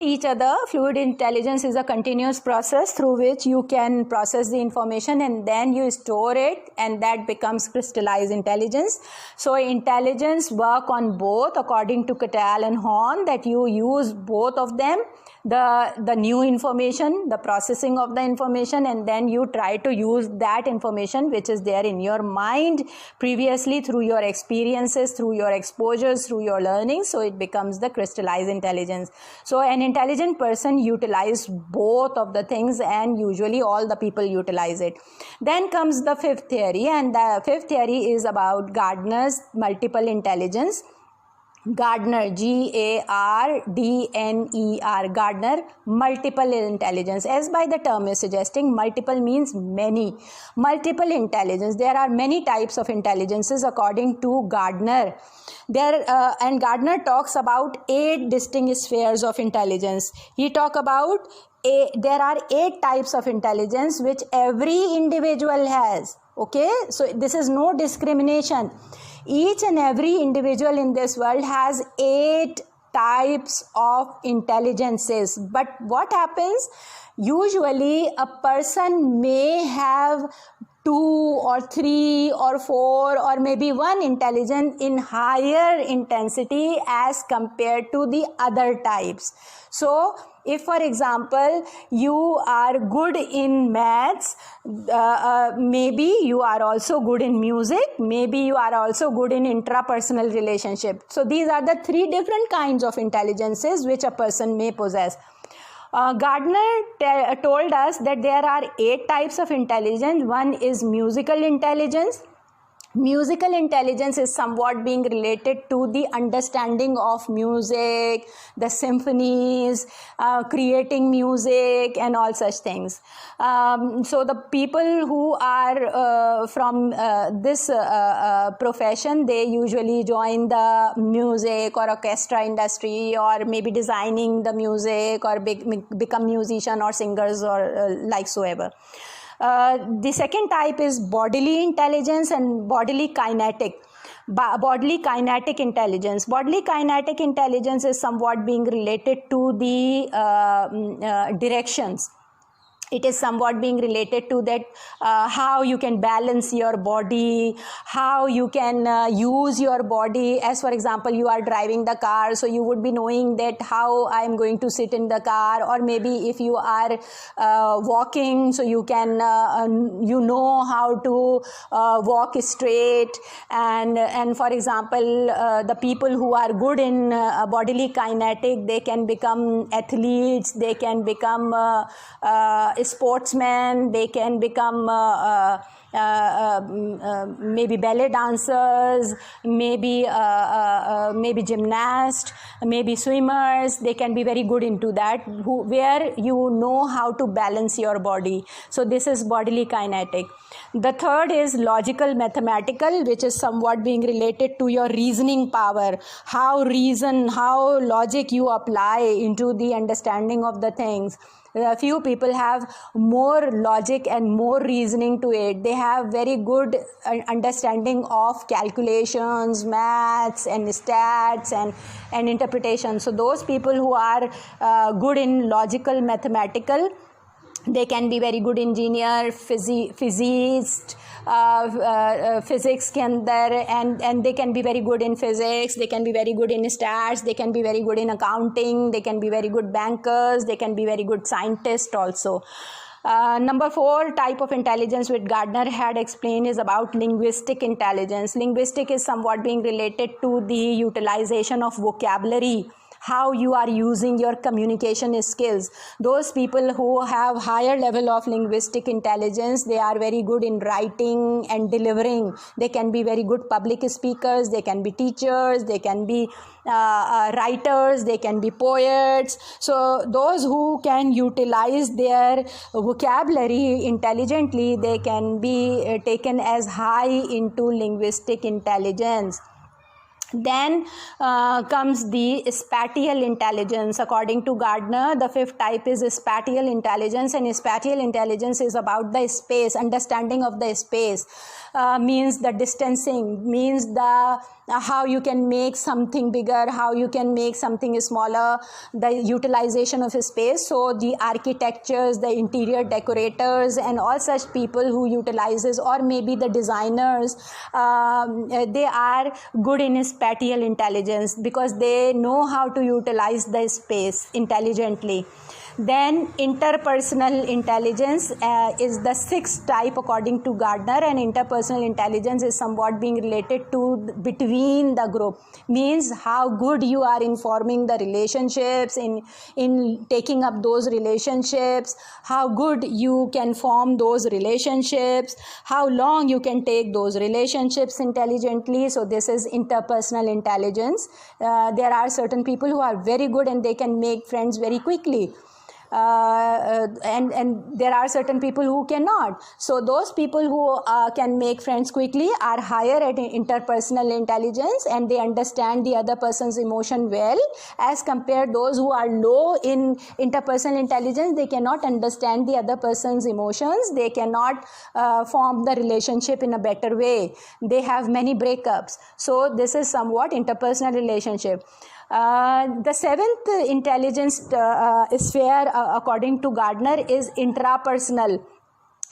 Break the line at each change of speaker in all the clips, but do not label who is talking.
each other. Fluid intelligence is a continuous process through which you can process the information and then you store it, and that becomes crystallized intelligence. So intelligence work on both according to Cattell and Horn, that you use both of them, the new information, the processing of the information, and then you try to use that information which is there in your mind previously through your experiences, through your exposures, through your learning. So it becomes the crystallized intelligence. So an intelligent person utilizes both of the things, and usually all the people utilize it. Then comes the fifth theory, and the fifth theory is about Gardner's multiple intelligence. Gardner, Gardner, Gardner, multiple intelligence. As by the term is suggesting, multiple means many. Multiple intelligence. There are many types of intelligences according to Gardner. And Gardner talks about 8 distinct spheres of intelligence. He talks about there are 8 types of intelligence which every individual has. Okay, so this is no discrimination. Each and every individual in this world has 8 types of intelligences. But what happens? Usually a person may have 2 or 3 or 4 or maybe 1 intelligence in higher intensity as compared to the other types. So if, for example, you are good in maths, maybe you are also good in music, maybe you are also good in intrapersonal relationship. So these are the 3 different kinds of intelligences which a person may possess. Gardner told us that there are 8 types of intelligence. One is musical intelligence. Musical intelligence is somewhat being related to the understanding of music, the symphonies, creating music and all such things. So the people who are from this profession, they usually join the music or orchestra industry, or maybe designing the music, or become musician or singers or like so ever. The second type is bodily intelligence and bodily kinetic. Bodily kinetic intelligence. Bodily kinetic intelligence is somewhat being related to the directions. It is somewhat being related to that how you can balance your body, how you can use your body. As for example, you are driving the car, so you would be knowing that how I am going to sit in the car, or maybe if you are walking, so you can you know how to walk straight. And for example, the people who are good in bodily kinetic, they can become athletes, they can become sportsmen, they can become maybe ballet dancers, maybe gymnasts, maybe swimmers. They can be very good into that, where you know how to balance your body. So this is bodily kinetic. The third is logical mathematical, which is somewhat being related to your reasoning power, how logic you apply into the understanding of the things. A few people have more logic and more reasoning to it. They have very good understanding of calculations, maths and stats and interpretation. So those people who are good in logical, mathematical, they can be very good engineer, physicist, physics के अंदर, and they can be very good in physics, they can be very good in stats, they can be very good in accounting, they can be very good bankers, they can be very good scientists also. Number 4 type of intelligence which Gardner had explained is about linguistic intelligence. Linguistic is somewhat being related to the utilization of vocabulary, how you are using your communication skills. Those people who have higher level of linguistic intelligence, they are very good in writing and delivering. They can be very good public speakers, they can be teachers, they can be writers, they can be poets. So those who can utilize their vocabulary intelligently, they can be taken as high into linguistic intelligence. Then comes the spatial intelligence. According to Gardner, the fifth type is spatial intelligence, and spatial intelligence is about the space, understanding of the space. Means the distancing, means the how you can make something bigger, how you can make something smaller, the utilization of space. So the architectures, the interior decorators, and all such people who utilizes, or maybe the designers, they are good in spatial intelligence because they know how to utilize the space intelligently. Then interpersonal intelligence is the sixth type according to Gardner, and interpersonal intelligence is somewhat being related to between the group, means how good you are in forming the relationships, in taking up those relationships, how good you can form those relationships, how long you can take those relationships intelligently. So this is interpersonal intelligence. There are certain people who are very good and they can make friends very quickly. And there are certain people who cannot. So those people who can make friends quickly are higher at interpersonal intelligence, and they understand the other person's emotion well, as compared those who are low in interpersonal intelligence. They cannot understand the other person's emotions, they cannot form the relationship in a better way, they have many breakups. So this is somewhat interpersonal relationship. The seventh intelligence sphere according to Gardner is intrapersonal,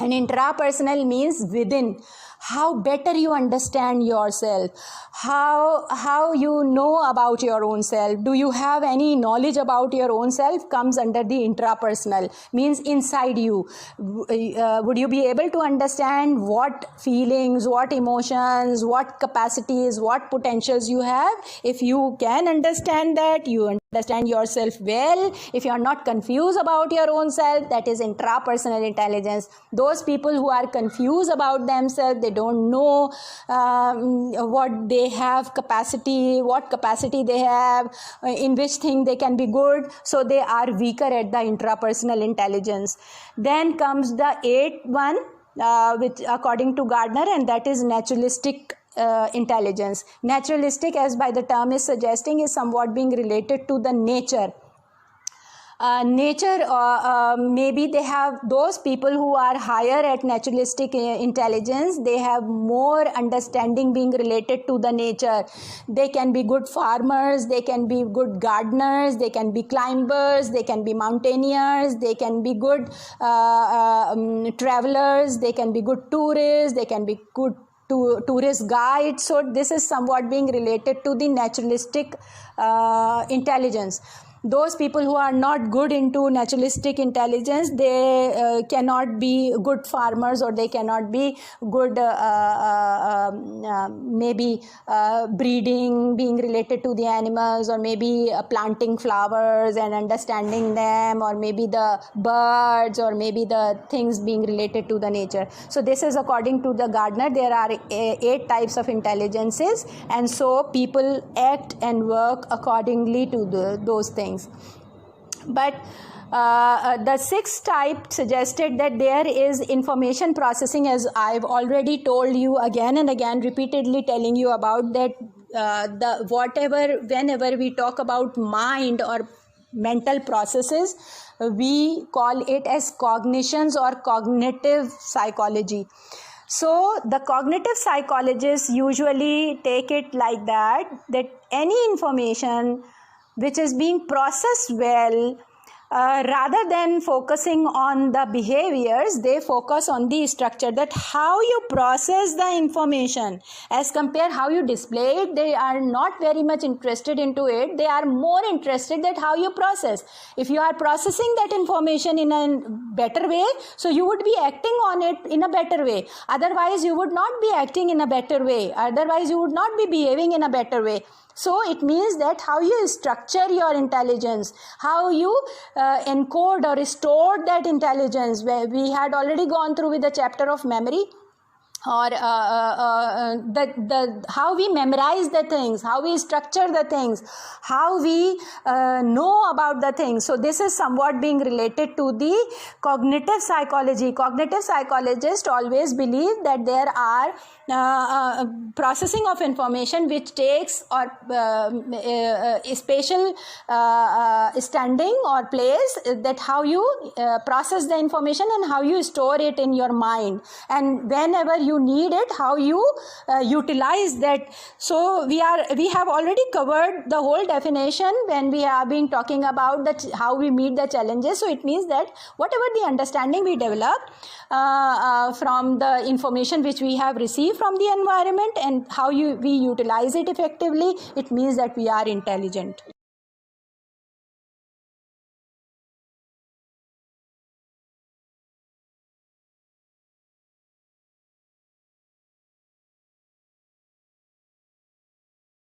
and intrapersonal means within. How better you understand yourself, how you know about your own self, do you have any knowledge about your own self, comes under the intrapersonal, means inside you. Would you be able to understand what feelings, what emotions, what capacities, what potentials you have? If you can understand that, you understand yourself well, if you are not confused about your own self, that is intrapersonal intelligence. Those people who are confused about themselves, they don't know what they have capacity, what capacity they have, in which thing they can be good, so they are weaker at the intrapersonal intelligence. Then comes the eighth one, which according to Gardner, and that is naturalistic intelligence. Naturalistic, as by the term is suggesting, is somewhat being related to the nature. Maybe they have those people who are higher at naturalistic intelligence, they have more understanding being related to the nature. They can be good farmers, they can be good gardeners, they can be climbers, they can be mountaineers, they can be good travelers, they can be good tourists, they can be good tourist guides. So this is somewhat being related to the naturalistic intelligence. Those people who are not good into naturalistic intelligence, they cannot be good farmers, or they cannot be good maybe breeding, being related to the animals, or maybe planting flowers and understanding them, or maybe the birds, or maybe the things being related to the nature. So this is according to the Gardner. There are 8 types of intelligences, and so people act and work accordingly to those things. But the sixth type suggested that there is information processing, as I've already told you again and again, repeatedly telling you about that. Whenever we talk about mind or mental processes, we call it as cognitions or cognitive psychology. So the cognitive psychologists usually take it like that any information which is being processed well, rather than focusing on the behaviors, they focus on the structure, that how you process the information as compared how you display it. They are not very much interested into it. They are more interested that how you process. If you are processing that information in a better way, so you would be acting on it in a better way. Otherwise, you would not be acting in a better way. Otherwise, you would not be behaving in a better way. So it means that how you structure your intelligence, how you encode or store that intelligence. Where we had already gone through with the chapter of memory. or the how we memorize the things, how we structure the things, how we know about the things. So this is somewhat being related to the cognitive psychology. Cognitive psychologists always believe that there are processing of information which takes or spatial standing or place, that how you process the information and how you store it in your mind, and whenever you need it, how you utilize that. So we have already covered the whole definition when we have been talking about that how we meet the challenges. So it means that whatever the understanding we develop from the information which we have received from the environment and how we utilize it effectively, it means that we are intelligent.